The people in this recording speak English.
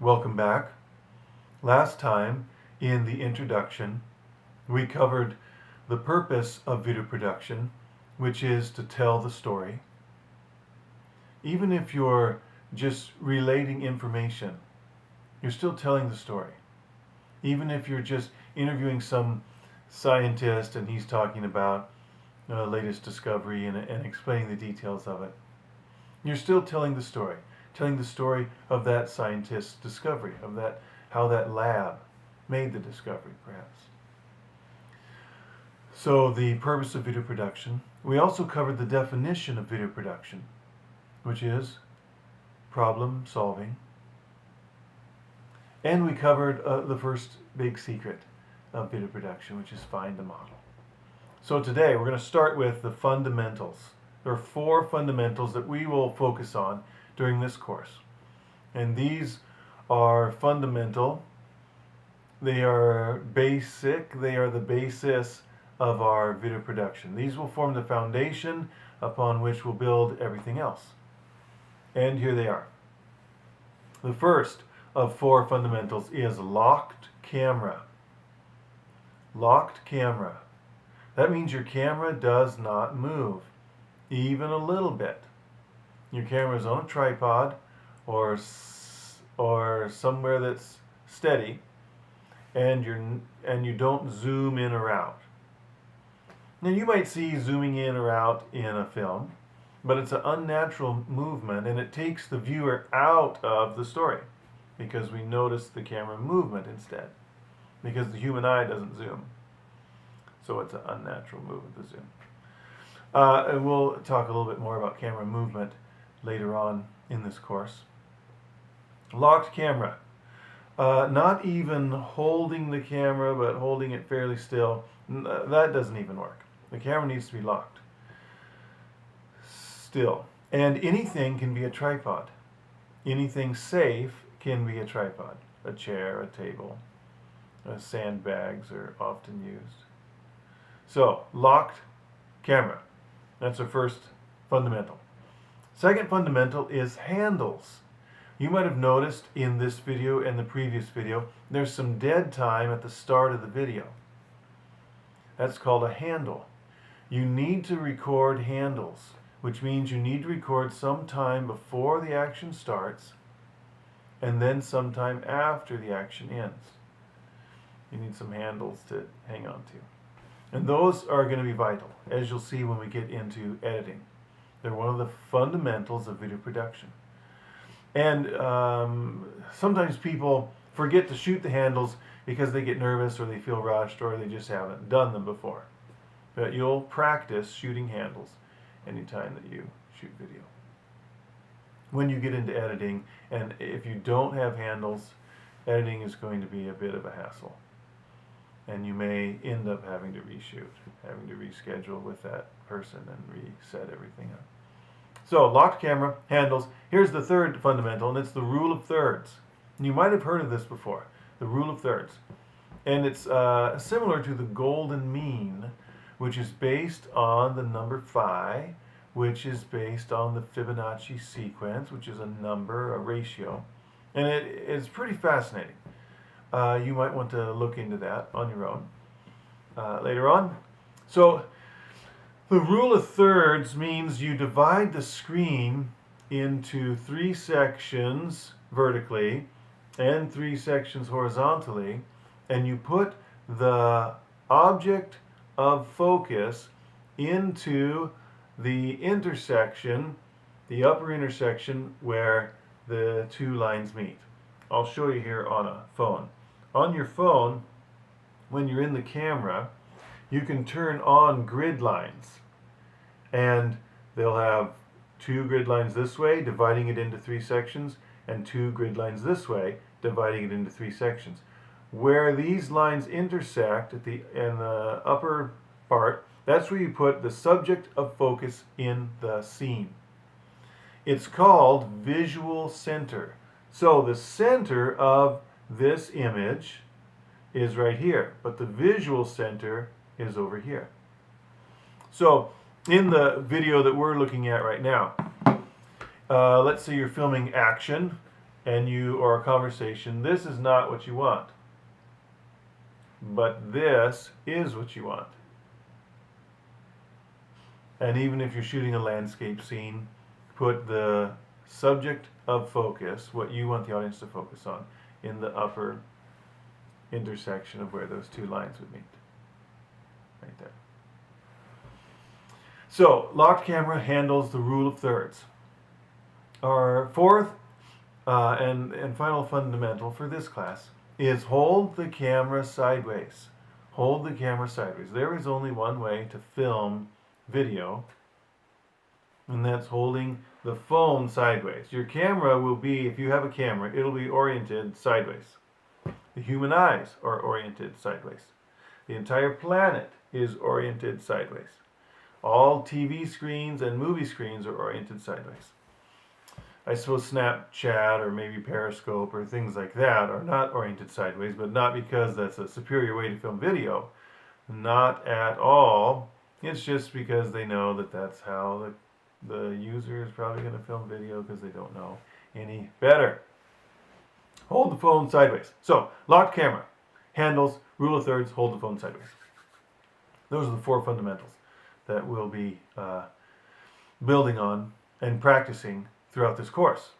Welcome back. Last time in the introduction we covered the purpose of video production, which is to tell the story. Even if you're just relating information, you're still telling the story. Even if you're just interviewing some scientist and he's talking about the latest discovery and explaining the details of it, you're still telling the story of that scientist's discovery, of that how that lab made the discovery, perhaps. So the purpose of video production. We also covered the definition of video production, which is problem solving. And we covered the first big secret of video production, which is find the model. So today we're going to start with the fundamentals. There are 4 fundamentals that we will focus on during this course. And these are fundamental. They are basic. They are the basis of our video production. These will form the foundation upon which we'll build everything else. And here they are. The first of 4 fundamentals is locked camera. Locked camera. That means your camera does not move, even a little bit. Your camera is on a tripod or somewhere that's steady, and you don't zoom in or out. Now you might see zooming in or out in a film, but it's an unnatural movement and it takes the viewer out of the story because we notice the camera movement instead, because the human eye doesn't zoom. So it's an unnatural movement, the zoom. And we'll talk a little bit more about camera movement later on in this course. Locked camera. Not even holding the camera, but holding it fairly still. That doesn't even work. The camera needs to be locked. Still. And anything can be a tripod. Anything safe can be a tripod. A chair, a table, sandbags are often used. So, locked camera. That's our first fundamental. Second fundamental is handles. You might have noticed in this video and the previous video, there's some dead time at the start of the video. That's called a handle. You need to record handles, which means you need to record some time before the action starts and then sometime after the action ends. You need some handles to hang on to. And those are going to be vital, as you'll see when we get into editing. They're one of the fundamentals of video production. And sometimes people forget to shoot the handles because they get nervous or they feel rushed or they just haven't done them before. But you'll practice shooting handles anytime that you shoot video. When you get into editing, and if you don't have handles, editing is going to be a bit of a hassle. And you may end up having to reshoot, having to reschedule with that person and reset everything up. So, locked camera, handles. Here's the third fundamental, and it's the rule of thirds. You might have heard of this before, the rule of thirds. And it's similar to the golden mean, which is based on the number phi, which is based on the Fibonacci sequence, which is a number, a ratio. And it's pretty fascinating. You might want to look into that on your own later on. So the rule of thirds means you divide the screen into 3 sections vertically and 3 sections horizontally, and you put the object of focus into the intersection, the upper intersection where the 2 lines meet. I'll show you here on a phone. On your phone, when you're in the camera, you can turn on grid lines. And they'll have 2 grid lines this way, dividing it into 3 sections, and 2 grid lines this way, dividing it into 3 sections. Where these lines intersect in the upper part, that's where you put the subject of focus in the scene. It's called visual center. So the center of this image is right here, but the visual center is over here. So in the video that we're looking at right now, let's say you're filming action and you, or a conversation, this is not what you want, but this is what you want. And even if you're shooting a landscape scene, put the subject of focus, what you want the audience to focus on, in the upper intersection of where those two lines would meet. Right there. So, locked camera handles the rule of thirds. Our fourth and final fundamental for this class is hold the camera sideways. Hold the camera sideways. There is only one way to film video, and that's holding the phone sideways. Your camera will be, if you have a camera, it'll be oriented sideways. The human eyes are oriented sideways. The entire planet is oriented sideways. All TV screens and movie screens are oriented sideways. I suppose Snapchat or maybe Periscope or things like that are not oriented sideways, but not because that's a superior way to film video. Not at all. It's just because they know that that's how the user is probably going to film video, because they don't know any better. Hold the phone sideways. So, locked camera, handles, rule of thirds, hold the phone sideways. Those are the four fundamentals that we'll be building on and practicing throughout this course.